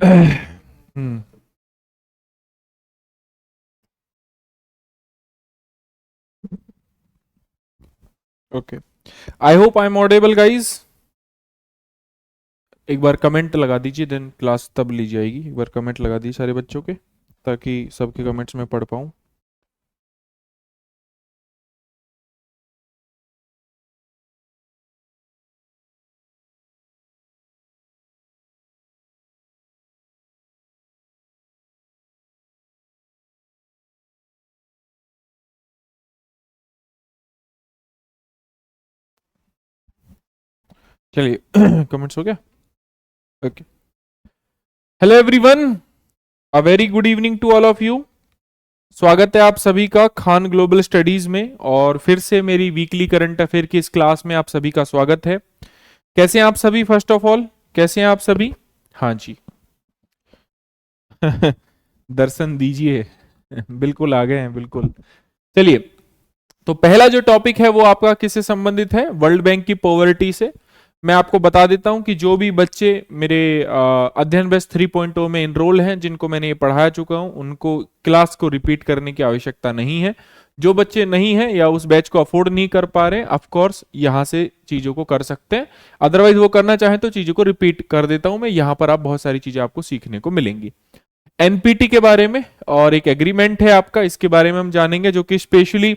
Hmm. Okay, I hope I am audible guys. एक बार comment लगा दीजिए, देन क्लास तब ली जाएगी। एक बार कमेंट लगा दीजिए सारे बच्चों के, ताकि सबके कमेंट्स में पढ़ पाऊँ। चलिए कमेंट्स हो गया। Okay, hello everyone, a very good evening to all of you. स्वागत है आप सभी का खान ग्लोबल स्टडीज में, और फिर से मेरी वीकली करंट अफेयर की इस क्लास में आप सभी का स्वागत है। कैसे हैं आप सभी? फर्स्ट ऑफ ऑल, कैसे हैं आप सभी? हाँ जी। दर्शन दीजिए। बिल्कुल आ गए हैं, बिल्कुल। चलिए, तो पहला जो टॉपिक है वो आपका किससे संबंधित है? वर्ल्ड बैंक की पॉवर्टी से। मैं आपको बता देता हूं कि जो भी बच्चे मेरे अध्ययन बेस 3.0 में इनरोल हैं, जिनको मैंने ये पढ़ा चुका हूं, उनको क्लास को रिपीट करने की आवश्यकता नहीं है। जो बच्चे नहीं हैं या उस बैच को अफोर्ड नहीं कर पा रहे हैं, ऑफ कोर्स यहां से चीजों को कर सकते हैं। अदरवाइज वो करना चाहें तो चीजों को रिपीट कर देता हूं मैं, यहां पर आप बहुत सारी चीजें आपको सीखने को मिलेंगी। एनपीटी के बारे में और एक एग्रीमेंट है आपका, इसके बारे में हम जानेंगे, जो कि स्पेशली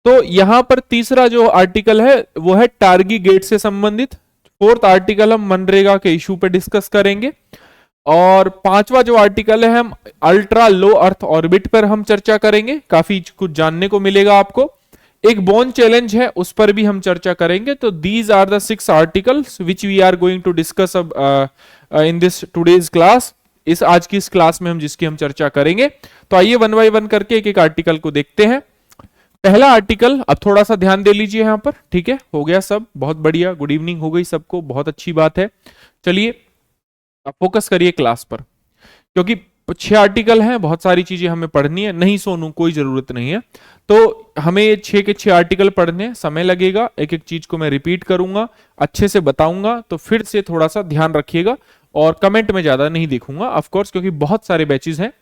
तो यहां पर तीसरा जो आर्टिकल है वो है टारगी गेट से संबंधित। फोर्थ आर्टिकल हम मनरेगा के इशू पे डिस्कस करेंगे। और पांचवा जो आर्टिकल है, हम अल्ट्रा लो अर्थ ऑर्बिट पर हम चर्चा करेंगे। काफी कुछ जानने को मिलेगा आपको। एक बोन चैलेंज है, उस पर भी हम चर्चा करेंगे। तो these are the 6 articles which we are going to discuss in this today's class. इस आज की इस क्लास में हम जिसकी हम चर्चा करेंगे। तो आइए वन बाय वन करके एक एक आर्टिकल को देखते हैं। पहला आर्टिकल, अब थोड़ा सा ध्यान दे लीजिए यहां पर। ठीक है, हो गया सब? बहुत बढ़िया, गुड इवनिंग हो गई सबको, बहुत अच्छी बात है। चलिए, अब फोकस करिए क्लास पर, क्योंकि 6 आर्टिकल हैं, बहुत सारी चीजें हमें पढ़नी है। नहीं सोनू, कोई जरूरत नहीं है। तो हमें ये 6 के 6 आर्टिकल पढ़ने हैं, समय लगेगा। एक एक चीज को मैं रिपीट करूंगा, अच्छे से बताऊंगा, तो फिर से थोड़ा सा ध्यान रखिएगा। और कमेंट में ज्यादा नहीं देखूंगा ऑफ कोर्स, क्योंकि बहुत सारे बैचेस हैं,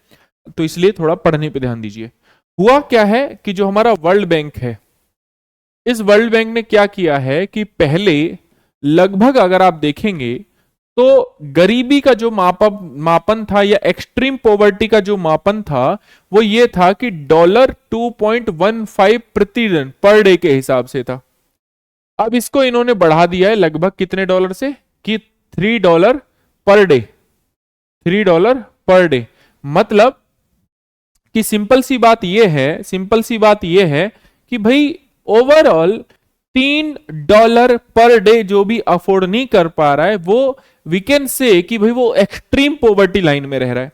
तो इसलिए थोड़ा पढ़ने पे ध्यान दीजिए। हुआ क्या है कि जो हमारा वर्ल्ड बैंक है, इस वर्ल्ड बैंक ने क्या किया है कि पहले लगभग अगर आप देखेंगे तो गरीबी का जो मापन था, या एक्सट्रीम पॉवर्टी का जो मापन था, वो ये था कि $2.15 प्रतिदिन पर डे के हिसाब से था। अब इसको इन्होंने बढ़ा दिया है लगभग कितने डॉलर से, कि $3 पर डे। $3 पर डे, मतलब कि सिंपल सी बात यह है कि भाई ओवरऑल $3 पर डे जो भी अफोर्ड नहीं कर पा रहा है, वो वी कैन से कि भाई वो एक्सट्रीम पॉवर्टी लाइन में रह रहा है।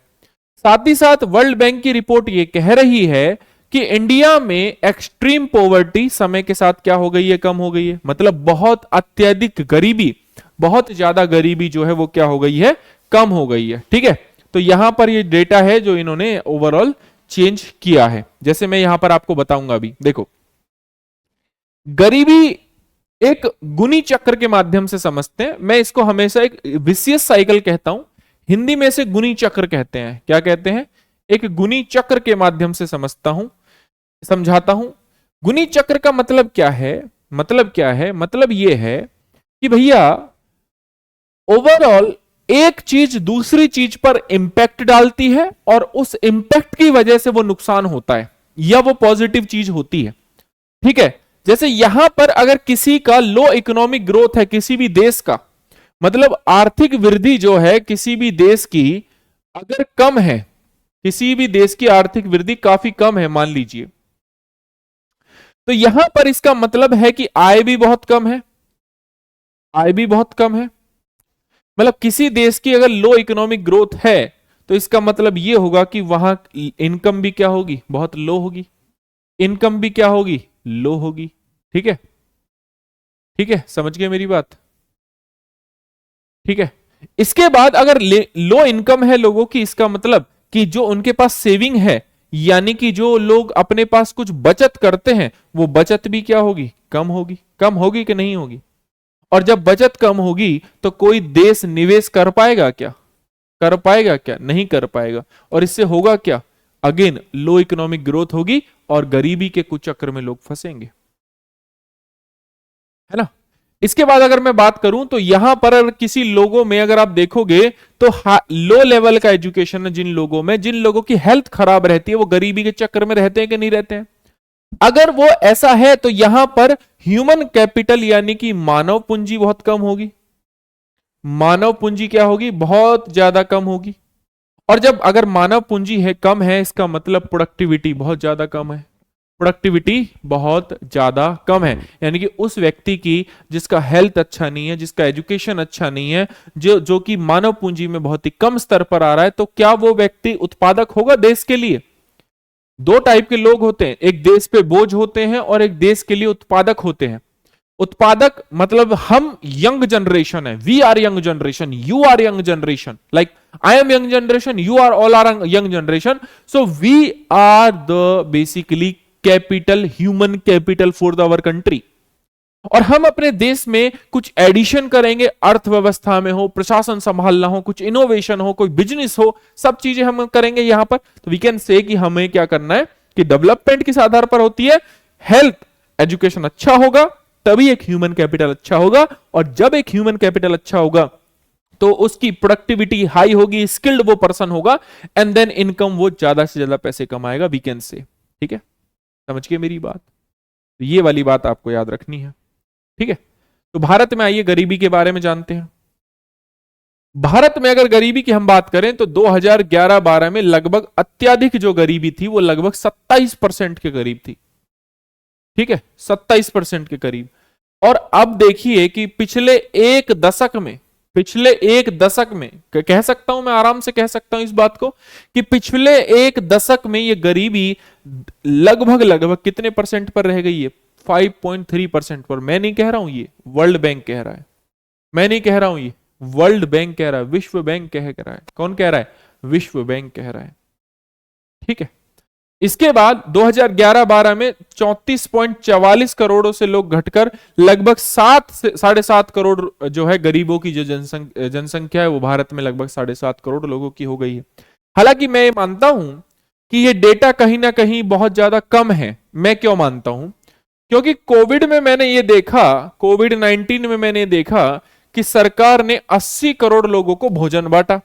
साथ ही साथ वर्ल्ड बैंक की रिपोर्ट ये कह रही है कि इंडिया में एक्सट्रीम पॉवर्टी समय के साथ क्या हो गई है, कम हो गई है। मतलब बहुत अत्यधिक गरीबी, बहुत ज्यादा गरीबी जो है वो क्या हो गई है, कम हो गई है। ठीक है, तो यहां पर ये डेटा है जो इन्होंने ओवरऑल चेंज किया है। जैसे मैं यहां पर आपको बताऊंगा, अभी देखो, गरीबी एक गुनी चक्र के माध्यम से समझते हैं। मैं इसको हमेशा एक विशियस साइकिल कहता हूं, हिंदी में से गुनी चक्र कहते हैं। क्या कहते हैं? एक गुनी चक्र के माध्यम से समझता हूं, समझाता हूं। गुनी चक्र का मतलब क्या है? मतलब यह है कि भैया ओवरऑल एक चीज दूसरी चीज पर इंपैक्ट डालती है, और उस इंपैक्ट की वजह से वो नुकसान होता है, या वो पॉजिटिव चीज होती है। ठीक है, जैसे यहां पर अगर किसी का लो इकोनॉमिक ग्रोथ है, किसी भी देश का, मतलब आर्थिक वृद्धि जो है किसी भी देश की अगर कम है, किसी भी देश की आर्थिक वृद्धि काफी कम है मान लीजिए, तो यहां पर इसका मतलब है कि आय भी बहुत कम है। आय भी बहुत कम है, मतलब किसी देश की अगर लो इकोनॉमिक ग्रोथ है, तो इसका मतलब यह होगा कि वहां इनकम भी क्या होगी, बहुत लो होगी। इनकम भी क्या होगी, लो होगी। ठीक है, ठीक है, समझ गए मेरी बात? ठीक है, इसके बाद अगर लो इनकम है लोगों की, इसका मतलब कि जो उनके पास सेविंग है, यानी कि जो लोग अपने पास कुछ बचत करते हैं, वो बचत भी क्या होगी, कम होगी। कम होगी कि नहीं होगी? और जब बचत कम होगी तो कोई देश निवेश कर पाएगा क्या? कर पाएगा क्या? नहीं कर पाएगा। और इससे होगा क्या? अगेन लो इकोनॉमिक ग्रोथ होगी और गरीबी के कुचक्र में लोग फंसेंगे, है ना। इसके बाद अगर मैं बात करूं तो यहां पर अगर किसी लोगों में अगर आप देखोगे तो लो लेवल का एजुकेशन है जिन लोगों में, जिन लोगों की हेल्थ खराब रहती है, वो गरीबी के चक्कर में रहते हैं कि नहीं रहते हैं? अगर वो ऐसा है तो यहां पर ह्यूमन कैपिटल यानी कि मानव पूंजी बहुत कम होगी। मानव पूंजी क्या होगी? बहुत ज्यादा कम होगी। और जब अगर मानव पूंजी है कम है, इसका मतलब प्रोडक्टिविटी बहुत ज्यादा कम है। प्रोडक्टिविटी बहुत ज्यादा कम है, यानी कि उस व्यक्ति की जिसका हेल्थ अच्छा नहीं है, जिसका एजुकेशन अच्छा नहीं है, जो कि मानव पूंजी में बहुत ही कम स्तर पर आ रहा है, तो क्या वो व्यक्ति उत्पादक होगा देश के लिए? दो टाइप के लोग होते हैं, एक देश पे बोझ होते हैं और एक देश के लिए उत्पादक होते हैं। उत्पादक मतलब हम यंग जनरेशन है, we are young generation, you are young generation, like I am young generation, you are all are young generation, so we are the basically capital, human capital for our country. और हम अपने देश में कुछ addition करेंगे, अर्थव्यवस्था में हो, प्रशासन संभालना हो, कुछ इनोवेशन हो, कोई बिजनेस हो, सब चीजें हम करेंगे यहां पर। तो वी कैन से कि हमें क्या करना है कि डेवलपमेंट किस आधार पर होती है? हेल्थ, एजुकेशन अच्छा होगा तभी एक ह्यूमन कैपिटल अच्छा होगा, और जब एक ह्यूमन कैपिटल अच्छा होगा तो उसकी प्रोडक्टिविटी हाई होगी, स्किल्ड वो पर्सन होगा, एंड देन इनकम वो ज्यादा से ज्यादा पैसे कमाएगा, वी कैन से। ठीक है, समझ गए मेरी बात? तो ये वाली बात आपको याद रखनी है। ठीक है, तो भारत में आइए गरीबी के बारे में जानते हैं। भारत में अगर गरीबी की हम बात करें तो 2011-12 में लगभग अत्यधिक जो गरीबी थी वो लगभग 27% के करीब थी। ठीक है, 27% के करीब। और अब देखिए कि पिछले एक दशक में, पिछले एक दशक में कह सकता हूं, मैं आराम से कह सकता हूं इस बात को कि पिछले एक दशक में ये गरीबी लगभग लगभग कितने परसेंट पर रह गई है? 5.3% पर। मैं नहीं कह रहा हूं, ये वर्ल्ड बैंक कह रहा है। मैं नहीं कह रहा हूं, ये वर्ल्ड बैंक कह रहा है, विश्व बैंक कह रहा है। कौन कह रहा है? विश्व बैंक कह रहा है। ठीक है, इसके बाद 2011-12 में 34.44 करोड़ों से लोग घटकर लगभग 7 से 7.5 करोड़ जो है गरीबों की जो जनसंख्या है वो भारत में लगभग 7.5 करोड़ लोगों की हो गई है। हालांकि मैं मानता हूं कि ये डेटा कहीं ना कहीं बहुत ज्यादा कम है। मैं क्यों मानता हूं? क्योंकि कोविड में मैंने ये देखा, कोविड-19 में मैंने देखा कि सरकार ने 80 करोड़ लोगों को भोजन बांटा।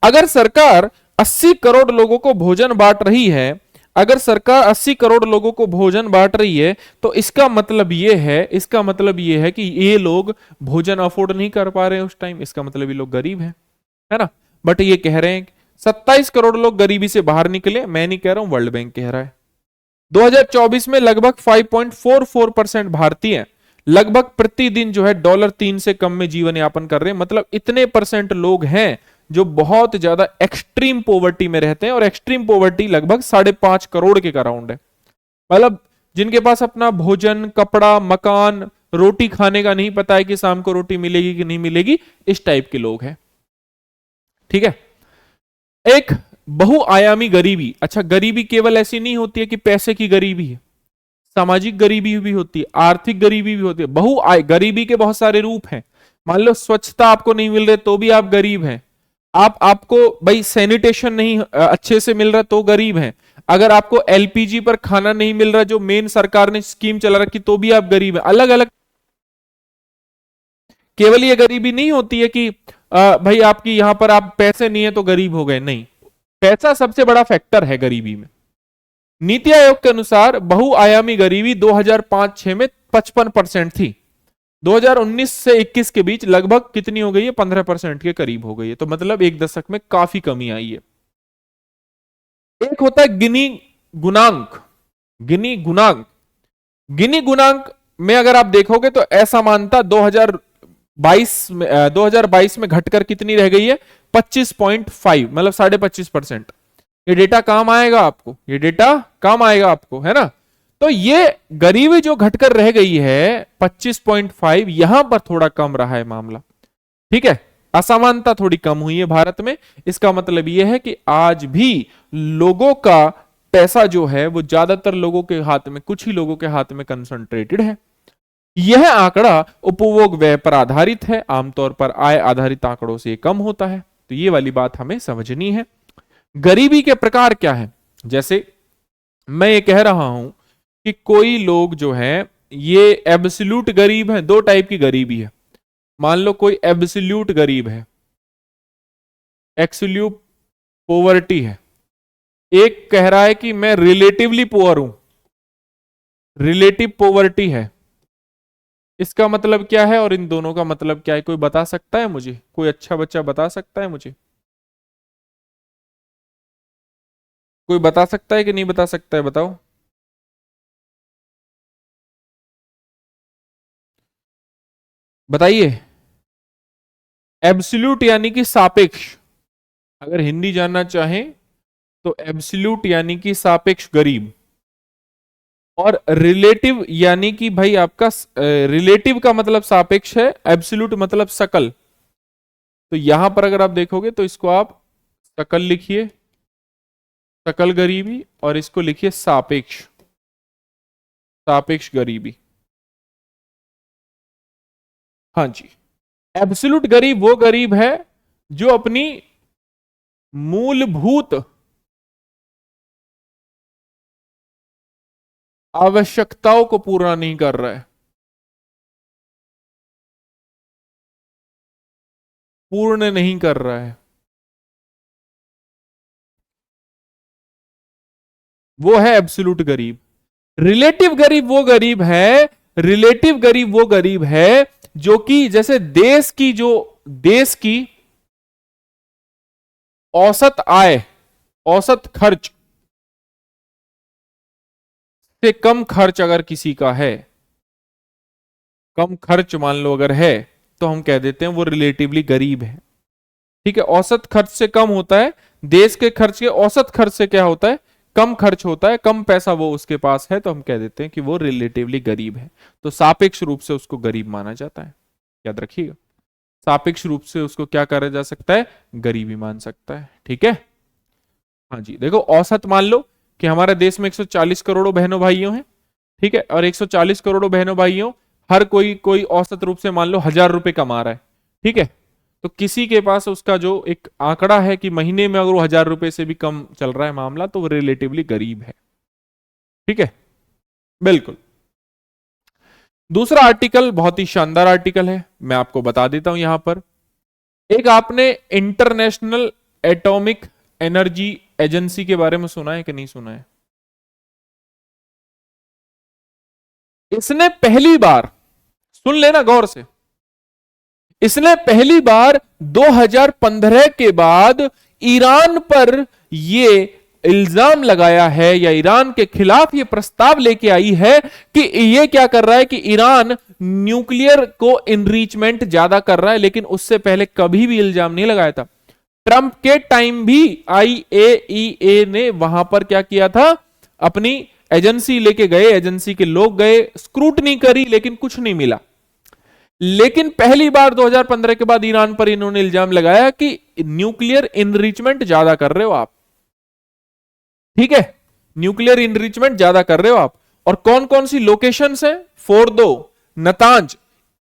अगर सरकार 80 करोड़ लोगों को भोजन बांट रही है, अगर सरकार 80 करोड़ लोगों को भोजन बांट रही है, तो इसका मतलब ये है कि ये लोग भोजन अफोर्ड नहीं कर पा रहे हैं उस टाइम। इसका मतलब ये लोग गरीब हैं, है ना। बट ये कह रहे हैं 27 करोड़ लोग गरीबी से बाहर निकले। मैं नहीं कह रहा हूं, वर्ल्ड बैंक कह रहा है। 2024 में लगभग 5.44% भारतीय लगभग प्रतिदिन जो है $3 से कम में जीवन यापन कर रहे हैं। मतलब इतने परसेंट लोग हैं जो बहुत ज्यादा एक्सट्रीम पॉवर्टी में रहते हैं, और एक्सट्रीम पॉवर्टी लगभग 5.5 करोड़ के अराउंड है। मतलब जिनके पास अपना भोजन, कपड़ा, मकान, रोटी खाने का नहीं पता है कि शाम को रोटी मिलेगी कि नहीं मिलेगी, इस टाइप के लोग हैं। ठीक है, एक बहुआयामी गरीबी। अच्छा, गरीबी केवल ऐसी नहीं होती है कि पैसे की गरीबी है, सामाजिक गरीबी भी होती है, आर्थिक गरीबी भी होती है। गरीबी के बहुत सारे रूप हैं। मान लो स्वच्छता आपको नहीं मिल रही तो भी आप गरीब हैं। आपको भाई सैनिटेशन नहीं अच्छे से मिल रहा तो गरीब हैं। अगर आपको एलपीजी पर खाना नहीं मिल रहा, जो मेन सरकार ने स्कीम चला रखी, तो भी आप गरीब हैं। अलग अलग, केवल ये गरीबी नहीं होती है कि भाई आपकी यहां पर आप पैसे नहीं है तो गरीब हो गए, नहीं। पैसा सबसे बड़ा फैक्टर है गरीबी में। नीति आयोग के अनुसार बहुआयामी गरीबी 2005-6 में 55% थी। 2019 से 21 के बीच लगभग कितनी हो गई है? 15% के करीब हो गई है। तो मतलब एक दशक में काफी कमी आई है। एक होता है गिनी गुणांक। गिनी गुणांक, गिनी गुणांक में अगर आप देखोगे तो ऐसा मानता 2022 में घटकर कितनी रह गई है? 25.5, मतलब 25.5%। ये डेटा काम आएगा आपको, ये डेटा काम आएगा आपको, है ना। तो ये गरीबी जो घटकर रह गई है 25.5, यहां पर थोड़ा कम रहा है मामला। ठीक है, असमानता थोड़ी कम हुई है भारत में। इसका मतलब यह है कि आज भी लोगों का पैसा जो है वो ज्यादातर लोगों के हाथ में, कुछ ही लोगों के हाथ में कंसंट्रेटेड है। यह आंकड़ा उपभोग व्यय पर आधारित है, आमतौर पर आय आधारित आंकड़ों से कम होता है। तो ये वाली बात हमें समझनी है। गरीबी के प्रकार क्या है? जैसे मैं ये कह रहा हूं कि कोई लोग जो है ये एब्सोल्यूट गरीब है। दो टाइप की गरीबी है। मान लो कोई एब्सोल्यूट गरीब है, एक्सोल्यूट पोवर्टी है। एक कह रहा है कि मैं रिलेटिवली पुअर हूं, रिलेटिव पोवर्टी है। इसका मतलब क्या है और इन दोनों का मतलब क्या है? कोई बता सकता है मुझे? कोई अच्छा बच्चा बता सकता है मुझे? कोई बता सकता है कि नहीं बता सकता है? बताओ। बताइए। एब्सोल्यूट यानी कि सापेक्ष। अगर हिंदी जानना चाहें तो एब्सोल्यूट यानी कि सापेक्ष गरीब, और रिलेटिव यानी कि भाई आपका रिलेटिव का मतलब सापेक्ष है, एब्सोल्यूट मतलब सकल। तो यहां पर अगर आप देखोगे तो इसको आप सकल लिखिए, सकल गरीबी, और इसको लिखिए सापेक्ष, सापेक्ष गरीबी। हाँ जी। एब्सोल्यूट गरीब वो गरीब है जो अपनी मूलभूत आवश्यकताओं को पूरा नहीं कर रहा है, पूर्ण नहीं कर रहा है, वो है एब्सोल्यूट गरीब। रिलेटिव गरीब वो गरीब है, रिलेटिव गरीब वो गरीब है जो कि जैसे देश की औसत आय, औसत खर्च से कम खर्च अगर किसी का है, कम खर्च मान लो अगर है, तो हम कह देते हैं वो रिलेटिवली गरीब है। ठीक है, औसत खर्च से कम होता है। देश के खर्च के औसत खर्च से क्या होता है? कम खर्च होता है, कम पैसा वो उसके पास है, तो हम कह देते हैं कि वो रिलेटिवली गरीब है। तो सापेक्ष रूप से उसको गरीब माना जाता है, याद रखिएगा। सापेक्ष रूप से उसको क्या करा जा सकता है? गरीबी मान सकता है। ठीक है। हाँ जी, देखो औसत मान लो कि हमारे देश में 140 करोड़ों बहनों भाइयों हैं। ठीक है, और 140 करोड़ों बहनों भाइयों, हर कोई कोई औसत रूप से मान लो 1,000 रुपए कमा रहा है। ठीक है, तो किसी के पास उसका जो एक आंकड़ा है कि महीने में अगर वो 1,000 रुपए से भी कम चल रहा है मामला, तो वो रिलेटिवली गरीब है। ठीक है, बिल्कुल। दूसरा आर्टिकल बहुत ही शानदार आर्टिकल है, मैं आपको बता देता हूं यहां पर। एक आपने इंटरनेशनल एटॉमिक एनर्जी एजेंसी के बारे में सुना है कि नहीं सुना है? इसने पहली बार, सुन लेना गौर से, इसने पहली बार 2015 के बाद ईरान पर यह इल्जाम लगाया है, या ईरान के खिलाफ यह प्रस्ताव लेके आई है कि यह क्या कर रहा है कि ईरान न्यूक्लियर को इनरिचमेंट ज्यादा कर रहा है। लेकिन उससे पहले कभी भी इल्जाम नहीं लगाया था। ट्रंप के टाइम भी IAEA ने वहां पर क्या किया था? अपनी एजेंसी लेके गए, एजेंसी के लोग गए, स्क्रूटनी करी, लेकिन कुछ नहीं मिला। लेकिन पहली बार 2015 के बाद ईरान पर इन्होंने इल्जाम लगाया कि न्यूक्लियर इनरिचमेंट ज्यादा कर रहे हो आप। ठीक है, न्यूक्लियर इनरिचमेंट ज्यादा कर रहे हो आप। और कौन कौन सी लोकेशंस हैं? फोर्दो, नतांज,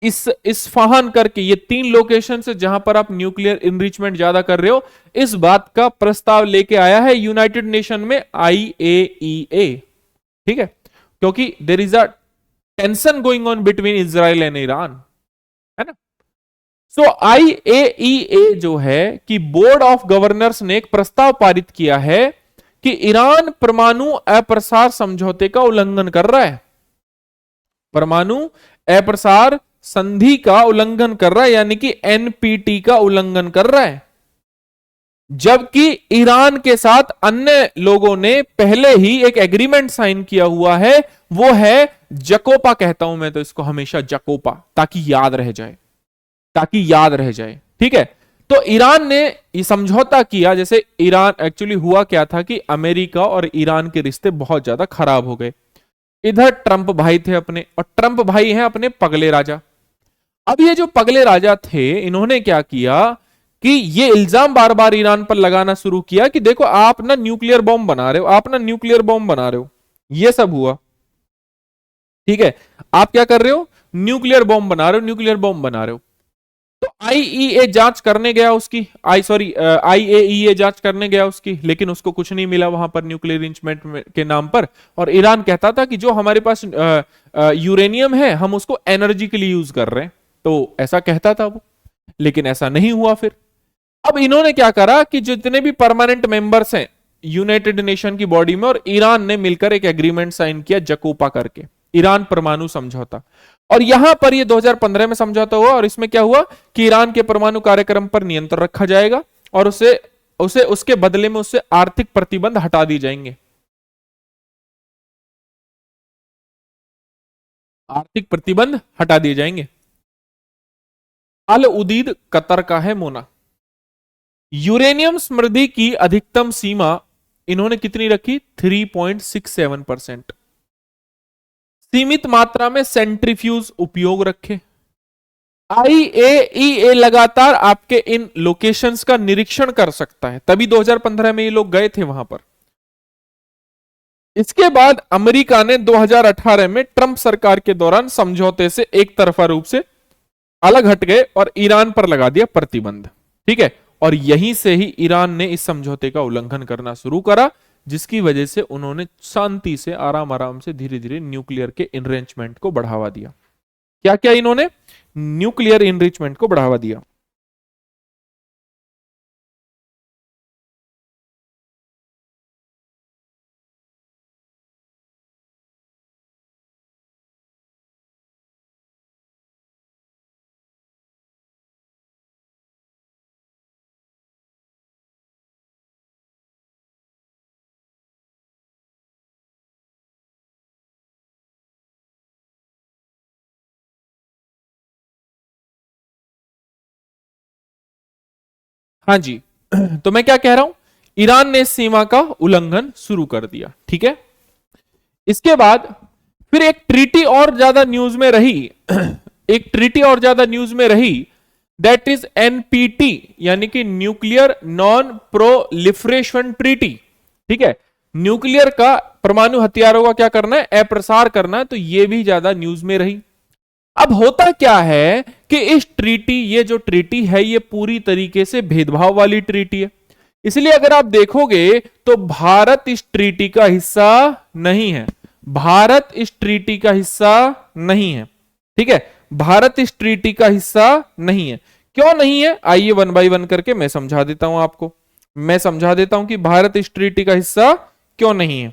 इस्फहान करके ये 3 लोकेशन है जहां पर आप न्यूक्लियर इनरिचमेंट ज्यादा कर रहे हो। इस बात का प्रस्ताव लेके आया है यूनाइटेड नेशन में IAEA। ठीक है, क्योंकि there is a tension going on between Israel and Iran, है ना। सो IAEA जो है कि बोर्ड ऑफ गवर्नर्स ने एक प्रस्ताव पारित किया है कि ईरान परमाणु अप्रसार समझौते का उल्लंघन कर रहा है, परमाणु अप्रसार संधि का उल्लंघन कर रहा है, यानी कि NPT का उल्लंघन कर रहा है। जबकि ईरान के साथ अन्य लोगों ने पहले ही एक एग्रीमेंट साइन किया हुआ है, वो है जकोपा, कहता हूं मैं तो इसको हमेशा जकोपा, ताकि याद रह जाए, ताकि याद रह जाए। ठीक है, तो ईरान ने ये समझौता किया। जैसे ईरान एक्चुअली हुआ क्या था कि अमेरिका और ईरान के रिश्ते बहुत ज्यादा खराब हो गए। इधर ट्रंप भाई थे अपने, और ट्रंप भाई हैं अपने पगले राजा। अब ये जो पगले राजा थे, इन्होंने क्या किया कि ये इल्जाम बार बार ईरान पर लगाना शुरू किया कि देखो आप ना न्यूक्लियर बॉम्ब बना रहे हो, आप ना न्यूक्लियर बॉम्ब बना रहे हो। ये सब हुआ, ठीक है। आप क्या कर रहे हो, न्यूक्लियर बॉम्ब बना रहे हो, न्यूक्लियर बॉम्ब बना रहे हो। तो आईईए जांच करने गया उसकी, आईएईए जांच करने गया उसकी, लेकिन उसको कुछ नहीं मिला वहां पर न्यूक्लियर इंस्ट्रूमेंट के नाम पर। और ईरान कहता था कि जो हमारे पास यूरेनियम है हम उसको एनर्जी के लिए यूज कर रहे हैं, तो ऐसा कहता था वो, लेकिन ऐसा नहीं हुआ फिर। अब इन्होंने क्या करा कि जितने भी परमानेंट मेंबर्स हैं यूनाइटेड नेशन की बॉडी में, और ईरान ने मिलकर एक एग्रीमेंट साइन किया जकोपा करके, ईरान परमाणु समझौता। और यहां पर ये 2015 में समझौता हुआ, और इसमें क्या हुआ कि ईरान के परमाणु कार्यक्रम पर नियंत्रण रखा जाएगा और उसे उसे उसके बदले में उससे आर्थिक प्रतिबंध हटा दिए जाएंगे। आर्थिक प्रतिबंध हटा दिए जाएंगे। अल उदीद कतर का है मोना। यूरेनियम समृद्धि की अधिकतम सीमा इन्होंने कितनी रखी, 3.67%। सीमित मात्रा में सेंट्रीफ्यूज उपयोग रखे। आईएईए लगातार आपके इन लोकेशंस का निरीक्षण कर सकता है, तभी 2015 में ये लोग गए थे वहां पर। इसके बाद अमेरिका ने 2018 में ट्रंप सरकार के दौरान समझौते से एक तरफा रूप से अलग हट गए और ईरान पर लगा दिया प्रतिबंध, ठीक है। और यहीं से ही ईरान ने इस समझौते का उल्लंघन करना शुरू करा, जिसकी वजह से उन्होंने शांति से आराम आराम से धीरे धीरे न्यूक्लियर के इनरिचमेंट को बढ़ावा दिया। क्या क्या इन्होंने, न्यूक्लियर इनरिचमेंट को बढ़ावा दिया। हाँ जी, तो मैं क्या कह रहा हूं, ईरान ने इस सीमा का उल्लंघन शुरू कर दिया, ठीक है। इसके बाद फिर एक ट्रीटी और ज्यादा न्यूज में रही एक ट्रीटी और ज्यादा न्यूज में रही, दैट इज एनपीटी, यानी कि न्यूक्लियर नॉन प्रोलिफरेशन ट्रीटी, ठीक है। न्यूक्लियर का, परमाणु हथियारों का क्या करना है, अप्रसार करना है, तो ये भी ज्यादा न्यूज में रही। अब होता क्या है कि इस ट्रीटी, ये जो ट्रीटी है ये पूरी तरीके से भेदभाव वाली ट्रीटी है। इसलिए अगर आप देखोगे तो भारत इस ट्रीटी का हिस्सा नहीं है, भारत इस ट्रीटी का हिस्सा नहीं है, ठीक है। भारत इस ट्रीटी का हिस्सा नहीं है। क्यों नहीं है, आइए वन बाय वन करके मैं समझा देता हूं आपको। मैं समझा देता हूं कि भारत इस ट्रीटी का हिस्सा क्यों नहीं है।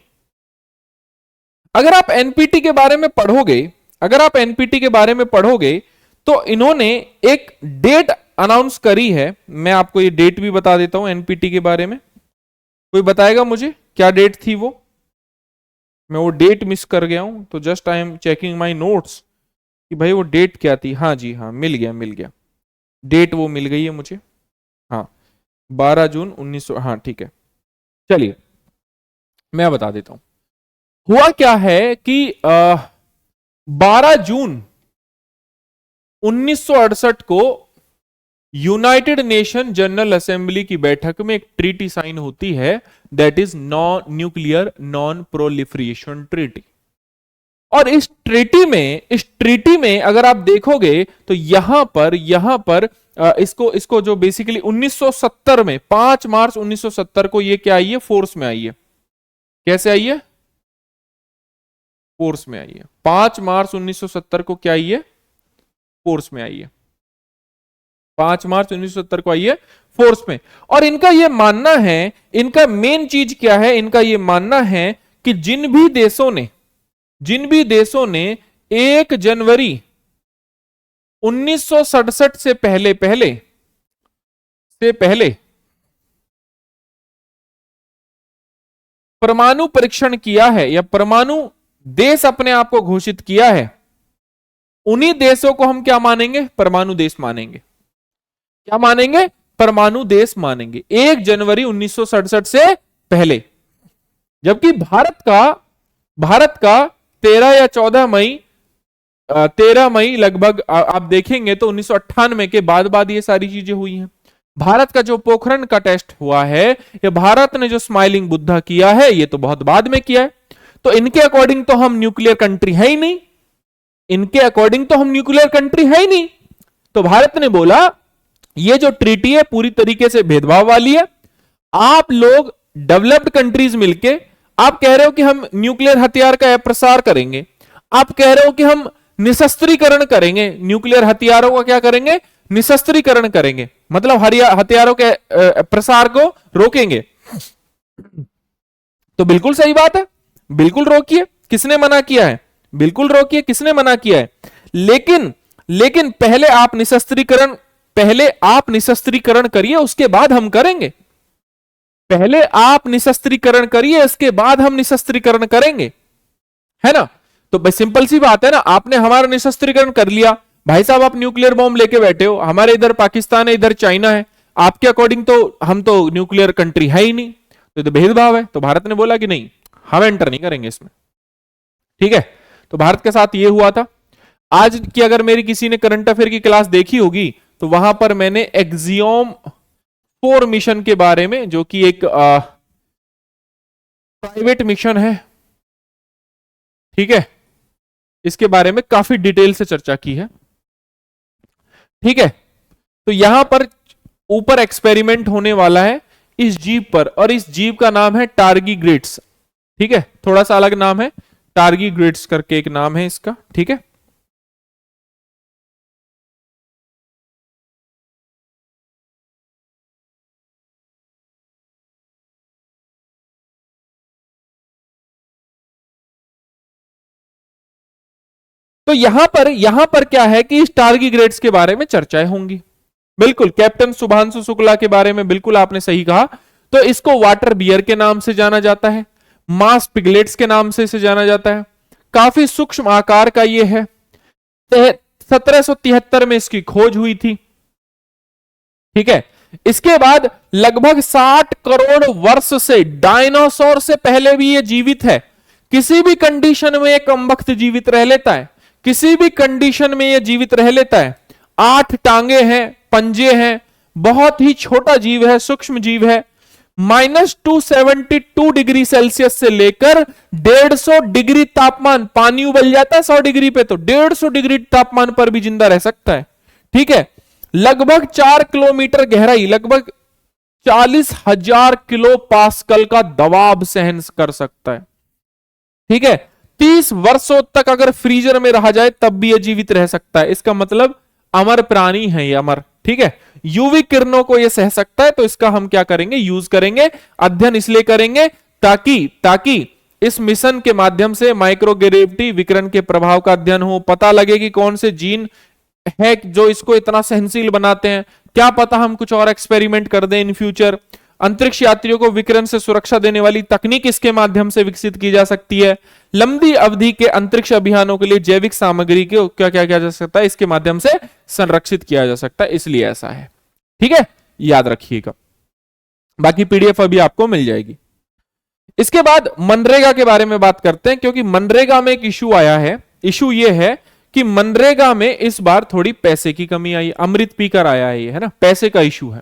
अगर आप एनपीटी के बारे में पढ़ोगे, अगर आप एनपीटी के बारे में पढ़ोगे तो इन्होंने एक डेट अनाउंस करी है। मैं आपको ये डेट भी बता देता हूं एनपीटी के बारे में। कोई बताएगा मुझे क्या डेट थी वो, मैं वो डेट मिस कर गया हूं, तो just I am checking my notes कि भाई वो डेट क्या थी। हाँ जी हाँ, मिल गया मिल गया, डेट वो मिल गई है मुझे। हाँ, 12 जून 1900, हाँ ठीक है। चलिए मैं बता देता हूं, हुआ क्या है कि 12 जून 1968 को यूनाइटेड नेशन जनरल असेंबली की बैठक में एक ट्रीटी साइन होती है, that is non nuclear non proliferation treaty. और इस ट्रीटी में अगर आप देखोगे तो यहां पर इसको इसको जो बेसिकली 1970 में 5 मार्च 1970 को ये क्या आई है, फोर्स में आई है। कैसे आई है, फोर्स में आई है। 5 मार्च 1970 को क्या आई है, फोर्स में आई है। 5 मार्च 1970 को आई है फोर्स में। और इनका यह मानना है, इनका मेन चीज क्या है, इनका यह मानना है कि जिन भी देशों ने 1 जनवरी 1967 से पहले परमाणु परीक्षण किया है या परमाणु देश अपने आप को घोषित किया है, उन्हीं देशों को हम क्या मानेंगे, परमाणु देश मानेंगे। क्या मानेंगे, परमाणु देश मानेंगे 1 जनवरी 1967 से पहले। जबकि भारत का 13 या 14 मई 13 मई लगभग आप देखेंगे तो 1998 के बाद ये सारी चीजें हुई हैं। भारत का जो पोखरण का टेस्ट हुआ है, ये भारत ने जो स्माइलिंग बुद्धा किया है, ये तो बहुत बाद में किया है। तो इनके अकॉर्डिंग तो हम न्यूक्लियर कंट्री है ही नहीं, इनके अकॉर्डिंग तो हम न्यूक्लियर कंट्री है ही नहीं। तो भारत ने बोला ये जो ट्रीटी है पूरी तरीके से भेदभाव वाली है। आप लोग डेवलप्ड कंट्रीज मिलके आप कह रहे हो कि हम न्यूक्लियर हथियार का प्रसार करेंगे, आप कह रहे हो कि हम निशस्त्रीकरण करेंगे, न्यूक्लियर हथियारों का क्या करेंगे, निशस्त्रीकरण करेंगे, मतलब हथियारों के प्रसार को रोकेंगे। तो बिल्कुल सही बात है, बिल्कुल रोकिए, किसने मना किया है, बिल्कुल रोकिए, किसने मना किया है। लेकिन पहले आप निशस्त्रीकरण करिए, उसके बाद हम करेंगे। पहले आप निशस्त्रीकरण करिए, इसके बाद हम निशस्त्रीकरण करेंगे, है ना। तो सिंपल सी बात है ना, आपने हमारा निशस्त्रीकरण कर लिया, भाई साहब आप न्यूक्लियर बॉम्ब लेके बैठे हो, हमारे इधर पाकिस्तान है, इधर चाइना है, आपके अकॉर्डिंग तो हम तो न्यूक्लियर कंट्री है ही नहीं, तो भेदभाव है। तो भारत ने बोला कि नहीं, हम एंटर नहीं करेंगे इसमें, ठीक है। तो भारत के साथ ये हुआ था। आज की अगर मेरी किसी ने करंट अफेयर की क्लास देखी होगी तो वहां पर मैंने एक्सियोम 4 मिशन के बारे में, जो कि एक प्राइवेट मिशन है, ठीक है, इसके बारे में काफी डिटेल से चर्चा की है, ठीक है। तो यहां पर ऊपर एक्सपेरिमेंट होने वाला है इस जीव पर, और इस जीव का नाम है टारगीग्रेड्स, ठीक है, थोड़ा सा अलग नाम है, टारगीग्रेड्स करके एक नाम है इसका, ठीक है। तो यहां पर क्या है कि इस टारगीग्रेड्स के बारे में चर्चाएं होंगी, बिल्कुल। कैप्टन शुभांशु शुक्ला के बारे में बिल्कुल आपने सही कहा। तो इसको वाटर बियर के नाम से जाना जाता है, मास पिगलेट्स के नाम से इसे जाना जाता है, काफी सूक्ष्म आकार का ये है। 1773 में इसकी खोज हुई थी, ठीक है। इसके बाद लगभग 60 करोड़ वर्ष से, डायनासोर से पहले भी ये जीवित है, किसी भी कंडीशन में ये कम वक्त जीवित रह लेता है, किसी भी कंडीशन में ये जीवित रह लेता है। 8 टांगे हैं, पंजे हैं, बहुत ही छोटा जीव है, सूक्ष्म जीव है। -272 डिग्री सेल्सियस से लेकर 150 डिग्री तापमान, पानी उबल जाता है 100 डिग्री पे, तो 150 डिग्री तापमान पर भी जिंदा रह सकता है, ठीक है। लगभग 4 किलोमीटर गहराई, लगभग 40,000 किलो पास्कल का दबाव सहन कर सकता है, ठीक है। 30 वर्षों तक अगर फ्रीजर में रहा जाए तब भी यह जीवित रह सकता है, इसका मतलब अमर प्राणी है ये, अमर, ठीक है। यूवी किरणों को ये सह सकता है, तो इसका हम क्या करेंगे, यूज करेंगे, अध्ययन इसलिए करेंगे ताकि इस मिशन के माध्यम से माइक्रोग्रेविटी विकिरण के प्रभाव का अध्ययन हो, पता लगे कि कौन से जीन है जो इसको इतना सहनशील बनाते हैं, क्या पता हम कुछ और एक्सपेरिमेंट कर दें इन फ्यूचर। अंतरिक्ष यात्रियों को विकिरण से सुरक्षा देने वाली तकनीक इसके माध्यम से विकसित की जा सकती है। लंबी अवधि के अंतरिक्ष अभियानों के लिए जैविक सामग्री को क्या क्या किया जा सकता है, इसके माध्यम से संरक्षित किया जा सकता है, इसलिए ऐसा है, ठीक है, याद रखिएगा। बाकी पीडीएफ अभी आपको मिल जाएगी। इसके बाद मनरेगा के बारे में बात करते हैं, क्योंकि मनरेगा में एक इशू आया है। इशू ये है कि मनरेगा में इस बार थोड़ी पैसे की कमी आई, अमृत पीकर आया है ये, है ना, पैसे का इशू है।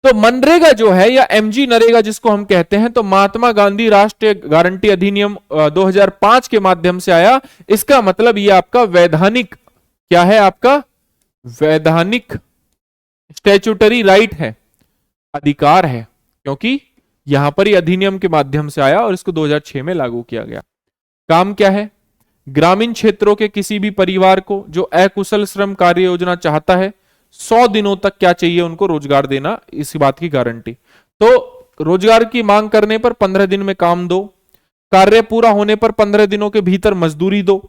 तो मनरेगा जो है, या एमजी नरेगा जिसको हम कहते हैं, तो महात्मा गांधी राष्ट्रीय गारंटी अधिनियम 2005 के माध्यम से आया। इसका मतलब ये आपका वैधानिक क्या है, आपका वैधानिक स्टैट्यूटरी राइट है, अधिकार है, क्योंकि यहां पर ये अधिनियम के माध्यम से आया और इसको 2006 में लागू किया गया। काम क्या है, ग्रामीण क्षेत्रों के किसी भी परिवार को जो अकुशल श्रम कार्य योजना चाहता है, 100 दिनों तक क्या चाहिए उनको, रोजगार देना, इस बात की गारंटी। तो रोजगार की मांग करने पर 15 दिन में काम दो, कार्य पूरा होने पर 15 दिनों के भीतर मजदूरी दो।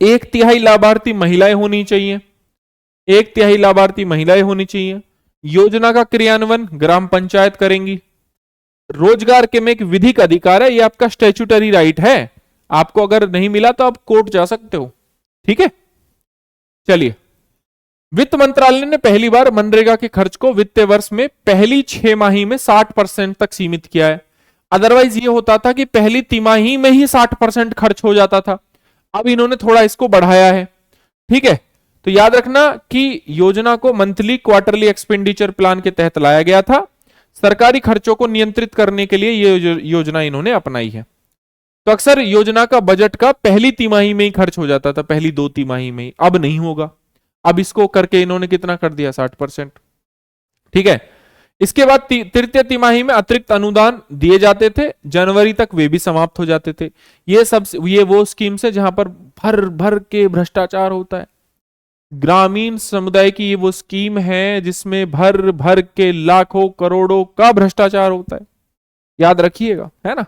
1/3 लाभार्थी महिलाएं होनी चाहिए, 1/3 लाभार्थी महिलाएं होनी चाहिए। योजना का क्रियान्वयन ग्राम पंचायत करेंगी। रोजगार के में एक विधिक अधिकार है, ये आपका स्टैट्यूटरी राइट है, आपको अगर नहीं मिला तो आप कोर्ट जा सकते हो, ठीक है। चलिए, वित्त मंत्रालय ने पहली बार मनरेगा के खर्च को वित्तीय वर्ष में पहली 6 माही में 60% तक सीमित किया है। अदरवाइज ये होता था कि पहली तिमाही में ही 60% खर्च हो जाता था। अब इन्होंने थोड़ा इसको बढ़ाया है, ठीक है। तो याद रखना कि योजना को मंथली क्वार्टरली एक्सपेंडिचर प्लान के तहत लाया गया था। सरकारी खर्चों को नियंत्रित करने के लिए ये योजना इन्होंने अपनाई है। तो अक्सर योजना का बजट का पहली तिमाही में ही खर्च हो जाता था, पहली 2 तिमाही में ही, अब नहीं होगा। अब इसको करके इन्होंने कितना कर दिया, 60%, ठीक है। इसके बाद तृतीय तिमाही में अतिरिक्त अनुदान दिए जाते थे, जनवरी तक वे भी समाप्त हो जाते थे। ये वो स्कीम है जहां पर भर भर के भ्रष्टाचार होता है। ग्रामीण समुदाय की ये वो स्कीम है जिसमें भर भर के लाखों करोड़ों का भ्रष्टाचार होता है, याद रखिएगा, है ना।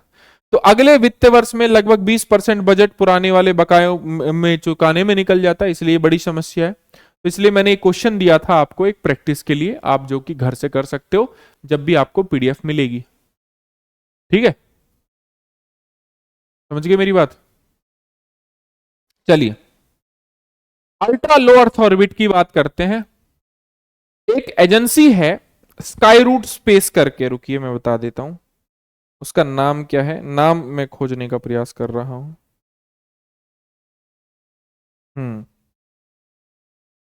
तो अगले वित्तीय वर्ष में लगभग 20% बजट पुराने वाले बकायों में चुकाने में निकल जाता है, इसलिए बड़ी समस्या है। तो इसलिए मैंने एक क्वेश्चन दिया था आपको एक प्रैक्टिस के लिए, आप जो कि घर से कर सकते हो जब भी आपको पीडीएफ मिलेगी, ठीक है। समझ गए मेरी बात। चलिए अल्ट्रा लो अर्थ ऑर्बिट की बात करते हैं। एक एजेंसी है स्काई रूट स्पेस करके, रुकिए मैं बता देता हूं उसका नाम क्या है, नाम मैं खोजने का प्रयास कर रहा हूं।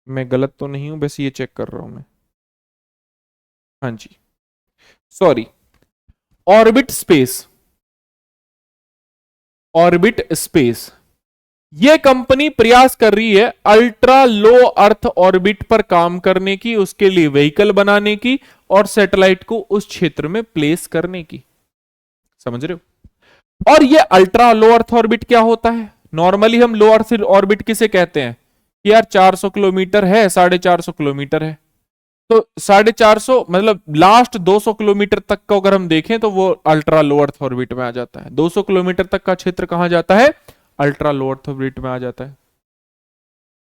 मैं गलत तो नहीं हूं, बस ये चेक कर रहा हूं मैं। हाँ जी, sorry, orbit space, orbit space. ये कंपनी प्रयास कर रही है अल्ट्रा लो अर्थ ऑर्बिट पर काम करने की, उसके लिए व्हीकल बनाने की और सैटेलाइट को उस क्षेत्र में प्लेस करने की। समझ रहे हो। और ये अल्ट्रा लो अर्थ ऑर्बिट क्या होता है, नॉर्मली हम लो अर्थ ऑर्बिट किसे कहते हैं कि यार 400 किलोमीटर है, 450 किलोमीटर है। तो 450 मतलब लास्ट 200 किलोमीटर तक का अगर हम देखें तो वो अल्ट्रा लो अर्थ ऑर्बिट में आ जाता है। 200 किलोमीटर तक का क्षेत्र कहां जाता है, अल्ट्रा लो अर्थ ऑर्बिट में आ जाता है,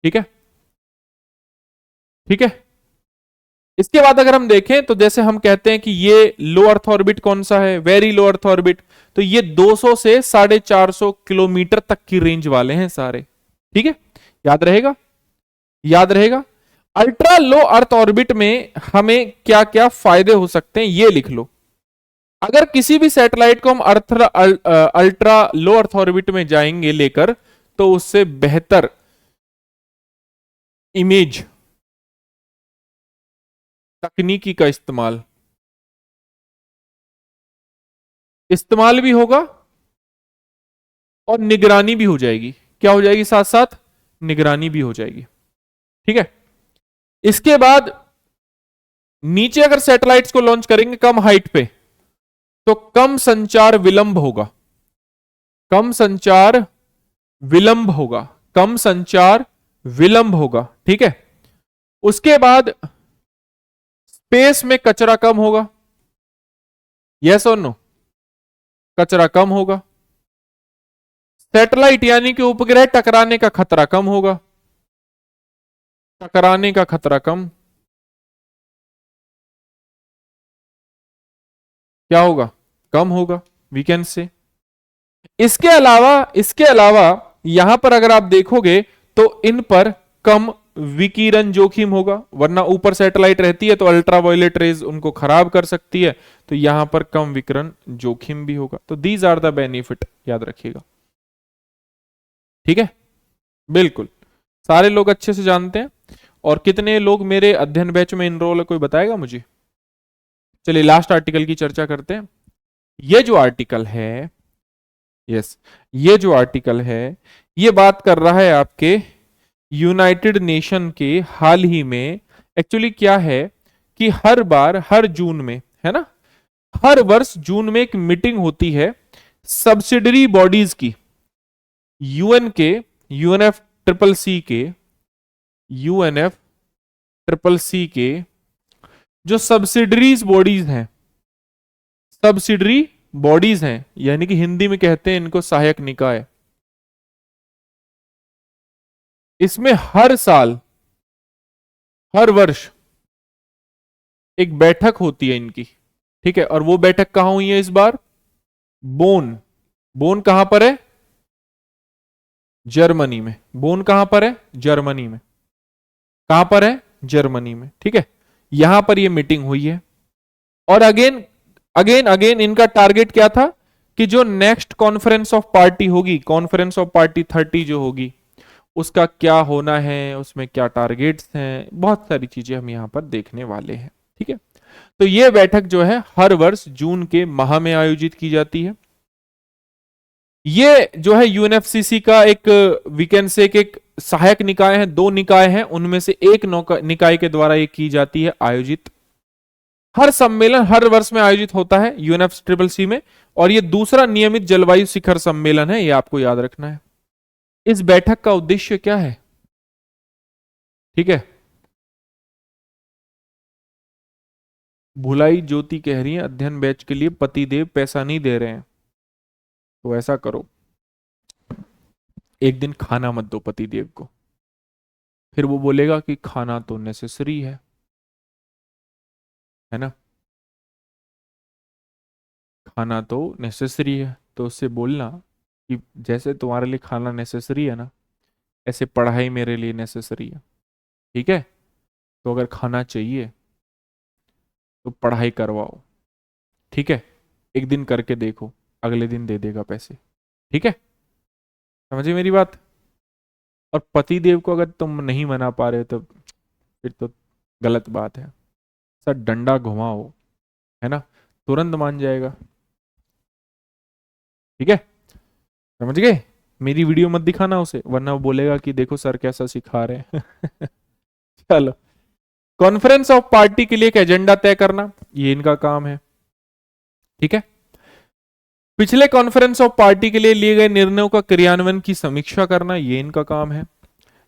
ठीक है, ठीक है। इसके बाद अगर हम देखें तो जैसे हम कहते हैं कि ये लो अर्थ ऑर्बिट कौन सा है, वेरी लो अर्थ ऑर्बिट, तो ये 200 से 450 किलोमीटर तक की रेंज वाले हैं सारे, ठीक है। याद रहेगा, याद रहेगा। अल्ट्रा लो अर्थ ऑर्बिट में हमें क्या क्या फायदे हो सकते हैं ये लिख लो। अगर किसी भी सैटेलाइट को हम अल्ट्रा लो अर्थ ऑर्बिट में जाएंगे लेकर, तो उससे बेहतर इमेज तकनीकी का इस्तेमाल भी होगा और निगरानी भी हो जाएगी। क्या हो जाएगी, साथ साथ निगरानी भी हो जाएगी, ठीक है। इसके बाद नीचे अगर सैटेलाइट्स को लॉन्च करेंगे कम हाइट पे, तो कम संचार विलंब होगा, कम संचार विलंब होगा, कम संचार विलंब होगा, ठीक है। उसके बाद स्पेस में कचरा कम होगा, यस और नो, कचरा कम होगा। सैटेलाइट यानी कि उपग्रह टकराने का खतरा कम होगा, टकराने का खतरा कम, क्या होगा, कम होगा, वी कैन से। इसके अलावा यहां पर अगर आप देखोगे तो इन पर कम विकिरण जोखिम होगा, वरना ऊपर सैटेलाइट रहती है तो अल्ट्रावायलेट रेज उनको खराब कर सकती है, तो यहां पर कम विकिरण जोखिम भी होगा। तो दीज आर द बेनिफिट, याद रखिएगा, ठीक है। बिल्कुल सारे लोग अच्छे से जानते हैं। और कितने लोग मेरे अध्ययन बैच में इनरोल है, कोई बताएगा मुझे। चलिए लास्ट आर्टिकल की चर्चा करते हैं। ये जो आर्टिकल है, यस, ये जो आर्टिकल है ये बात कर रहा है आपके यूनाइटेड नेशन के हाल ही में। एक्चुअली क्या है कि हर बार हर जून में, है ना, हर वर्ष जून में एक मीटिंग होती है सब्सिडरी बॉडीज की, यूएन के, यूएनएफ ट्रिपल सी के, यूएनएफ ट्रिपल सी के जो सब्सिडरीज बॉडीज हैं, सब्सिडरी बॉडीज हैं, यानी कि हिंदी में कहते हैं इनको सहायक निकाय। इसमें हर साल, हर वर्ष एक बैठक होती है इनकी, ठीक है। और वो बैठक कहां हुई है इस बार, बोन। बोन कहां पर है, जर्मनी में। बोन कहां पर है, जर्मनी में। कहां पर है, जर्मनी में, ठीक है। यहां पर ये मीटिंग हुई है। और अगेन अगेन अगेन इनका टारगेट क्या था कि जो नेक्स्ट कॉन्फ्रेंस ऑफ पार्टी होगी, कॉन्फ्रेंस ऑफ पार्टी 30 जो होगी, उसका क्या होना है, उसमें क्या टारगेट्स हैं, बहुत सारी चीजें हम यहाँ पर देखने वाले हैं। ठीक है, तो ये बैठक जो है हर वर्ष जून के माह में आयोजित की जाती है। ये जो है यूएनएफसीसी का एक वीकेंड से एक सहायक निकाय है, दो निकाय हैं, उनमें से एक निकाय के द्वारा ये की जाती है आयोजित। हर सम्मेलन हर वर्ष में आयोजित होता है यूएनएफसीसी में, और ये दूसरा नियमित जलवायु शिखर सम्मेलन है, ये आपको याद रखना है। इस बैठक का उद्देश्य क्या है? ठीक है, भुलाई ज्योति कह रही है अध्ययन बैच के लिए पतिदेव पैसा नहीं दे रहे हैं, तो ऐसा करो एक दिन खाना मत दो पतिदेव को, फिर वो बोलेगा कि खाना तो नेसेसरी है ना, खाना तो नेसेसरी है, तो उससे बोलना कि जैसे तुम्हारे लिए खाना नेसेसरी है ना, ऐसे पढ़ाई मेरे लिए नेसेसरी है। ठीक है, तो अगर खाना चाहिए तो पढ़ाई करवाओ। ठीक है, एक दिन करके देखो, अगले दिन दे देगा पैसे। ठीक है, समझिए मेरी बात। और पति देव को अगर तुम नहीं मना पा रहे हो तो फिर तो गलत बात है। सर डंडा घुमाओ, है ना, तुरंत मान जाएगा। ठीक है, समझ गए। मेरी वीडियो मत दिखाना उसे, वरना वो बोलेगा कि देखो सर कैसा सिखा रहे हैं। चलो, कॉन्फ्रेंस ऑफ पार्टी के लिए एक एजेंडा तय करना, ये इनका काम है। ठीक है, पिछले कॉन्फ्रेंस ऑफ पार्टी के लिए लिए गए निर्णयों का क्रियान्वयन की समीक्षा करना, ये इनका काम है।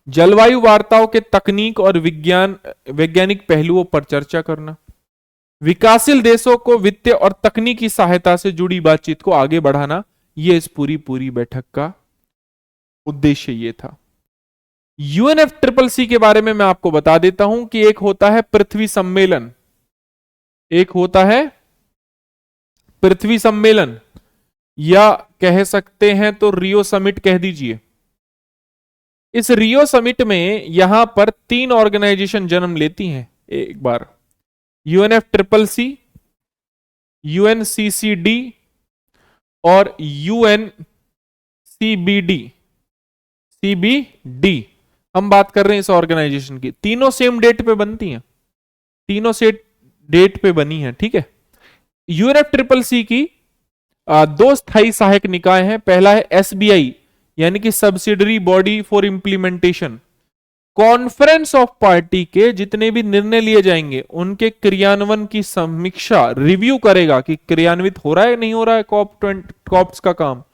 जलवायु वार्ताओं के तकनीक और वैज्ञानिक पहलुओं पर चर्चा करना। विकासशील देशों को वित्तीय और तकनीकी सहायता से जुड़ी बातचीत को आगे बढ़ाना, ये इस पूरी बैठक का उद्देश्य ये था। यूएनएफसीसी के बारे में मैं आपको बता देता हूं कि एक होता है पृथ्वी सम्मेलन, एक होता है पृथ्वी सम्मेलन, या कह सकते हैं तो रियो समिट कह दीजिए। इस रियो समिट में यहां पर 3 ऑर्गेनाइजेशन जन्म लेती हैं एक बार, यूएनएफसीसी, यूएनसीसीडी और सीबीडी। हम बात कर रहे हैं इस ऑर्गेनाइजेशन की, तीनों सेम डेट पे बनती हैं, तीनों से डेट पे बनी है। ठीक है, यूएनएफसीसी की 2 स्थायी सहायक निकाय हैं। पहला है एसबीआई, यानी कि subsidiary body for implementation. Conference of party के जितने भी निर्णय लिए जाएंगे उनके क्रियान्वयन की समीक्षा, रिव्यू करेगा कि क्रियान्वित हो रहा है नहीं हो रहा है कॉप्स का काम,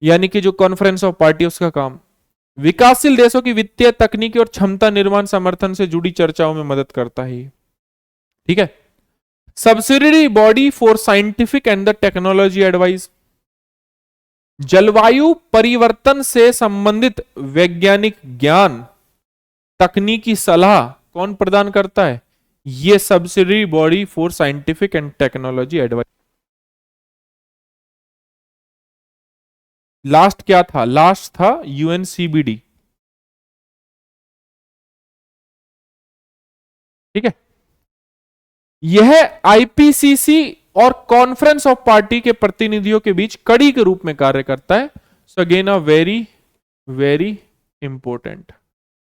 यानी कि जो कॉन्फ्रेंस ऑफ पार्टी उसका काम। विकासशील देशों की वित्तीय, तकनीकी और क्षमता निर्माण समर्थन से जुड़ी चर्चाओं में मदद करता है। ठीक है, subsidiary body for scientific and the technology advice. जलवायु परिवर्तन से संबंधित वैज्ञानिक ज्ञान, तकनीकी सलाह कौन प्रदान करता है? ये subsidiary body for scientific and technology advice. Last क्या था? लास्ट था यूएनसीबीडी। ठीक है, यह आईपीसीसी और कॉन्फ्रेंस ऑफ पार्टी के प्रतिनिधियों के बीच कड़ी के रूप में कार्य करता है। So again a very very important,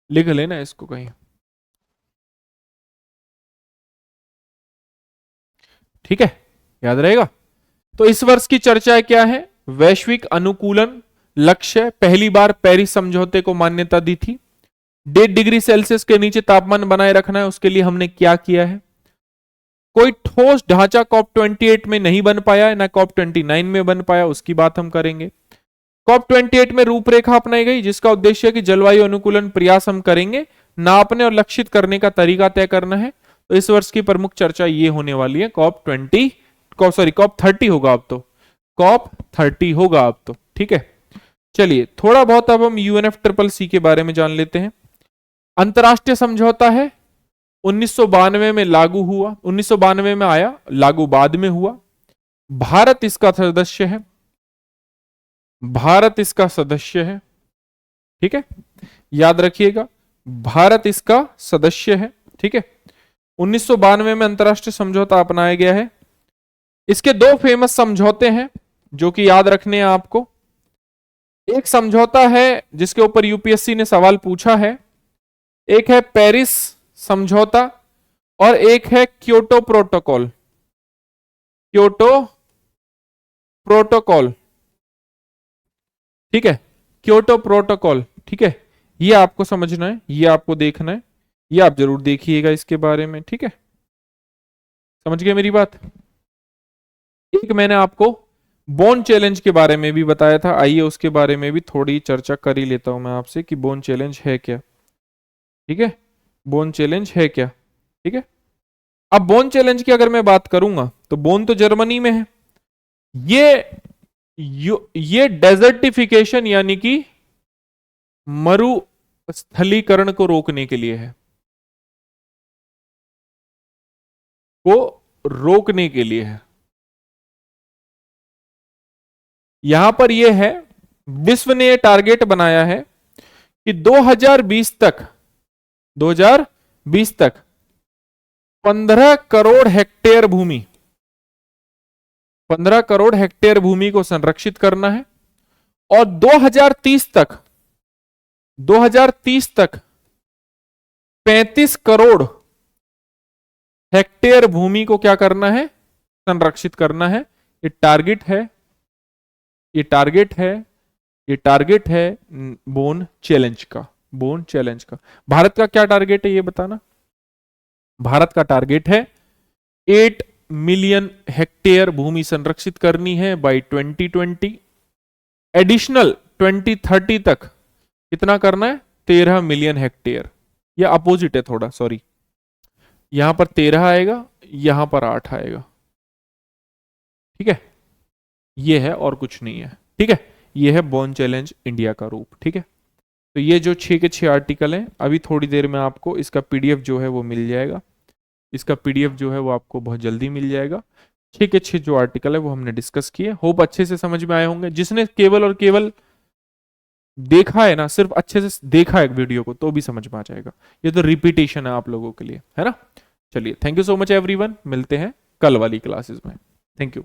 लिख लेना इसको कहीं। ठीक है, याद रहेगा। तो इस वर्ष की चर्चा क्या है? वैश्विक अनुकूलन लक्ष्य, पहली बार पेरिस समझौते को मान्यता दी थी। 1.5 डिग्री सेल्सियस के नीचे तापमान बनाए रखना है, उसके लिए हमने क्या किया है? कोई ठोस ढांचा COP28 में नहीं बन पाया है, ना COP29 में बन पाया, उसकी बात हम करेंगे। COP28 में रूपरेखा अपनाई गई जिसका उद्देश्य है कि जलवायु अनुकूलन प्रयास हम करेंगे, नापने और लक्षित करने का तरीका तय करना है। तो इस वर्ष की प्रमुख चर्चा ये होने वाली है। COP30 होगा अब तो, COP30 होगा अब तो। ठीक है, चलिए थोड़ा बहुत अब हम यूएनएफसीसी के बारे में जान लेते हैं। अंतरराष्ट्रीय समझौता है, 1992 में लागू हुआ, 1992 में आया, लागू बाद में हुआ। भारत इसका सदस्य है, भारत इसका सदस्य है। ठीक है, याद रखिएगा, भारत इसका सदस्य है। ठीक है, 1992 में अंतरराष्ट्रीय समझौता अपनाया गया है। इसके 2 फेमस समझौते हैं, जो कि याद रखने हैं आपको। एक समझौता है जिसके ऊपर यूपीएससी ने सवाल पूछा है, एक है पेरिस समझौता और एक है क्योटो प्रोटोकॉल। क्योटो प्रोटोकॉल, ठीक है, क्योटो प्रोटोकॉल, ठीक है। ये आपको समझना है, ये आपको देखना है, ये आप जरूर देखिएगा इसके बारे में, ठीक है। समझ गए मेरी बात। एक मैंने आपको बोन चैलेंज के बारे में भी बताया था, आइए उसके बारे में भी थोड़ी चर्चा कर ही लेता हूं मैं आपसे कि बोन चैलेंज है क्या, ठीक है। बोन चैलेंज है क्या, ठीक है। अब बोन चैलेंज की अगर मैं बात करूंगा तो बोन तो जर्मनी में है। ये डेजर्टिफिकेशन यानी कि मरुस्थलीकरण को रोकने के लिए है, को रोकने के लिए है। यहां पर यह है, विश्व ने यह टारगेट बनाया है कि 2020 तक 15 करोड़ हेक्टेयर भूमि 15 करोड़ हेक्टेयर भूमि को संरक्षित करना है और 2030 तक 35 करोड़ हेक्टेयर भूमि को क्या करना है, संरक्षित करना है। ये टारगेट है, ये टारगेट है, ये टारगेट है बोन चैलेंज का, बोन चैलेंज का। भारत का क्या टारगेट है ये बताना। भारत का टारगेट है 8 मिलियन हेक्टेयर भूमि संरक्षित करनी है बाय 2020। एडिशनल 2030 तक कितना करना है, 13 मिलियन हेक्टेयर। या अपोजिट है थोड़ा, सॉरी, यहां पर 13 आएगा, यहां पर 8 आएगा, ठीक है। ये है और कुछ नहीं है, ठीक है। ये है बोन चैलेंज इंडिया का रूप, ठीक है। तो ये जो 6 के 6 आर्टिकल हैं, अभी थोड़ी देर में आपको इसका पीडीएफ जो है वो मिल जाएगा। इसका पीडीएफ जो है वो आपको बहुत जल्दी मिल जाएगा। 6 के 6 जो आर्टिकल है वो हमने डिस्कस किए, होप अच्छे से समझ में आए होंगे। जिसने केवल और केवल देखा है ना, सिर्फ अच्छे से देखा है वीडियो को, तो भी समझ में आ जाएगा। ये तो रिपीटेशन है आप लोगों के लिए, है ना। चलिए, thank you so much everyone, मिलते हैं कल वाली क्लासेस में। Thank you.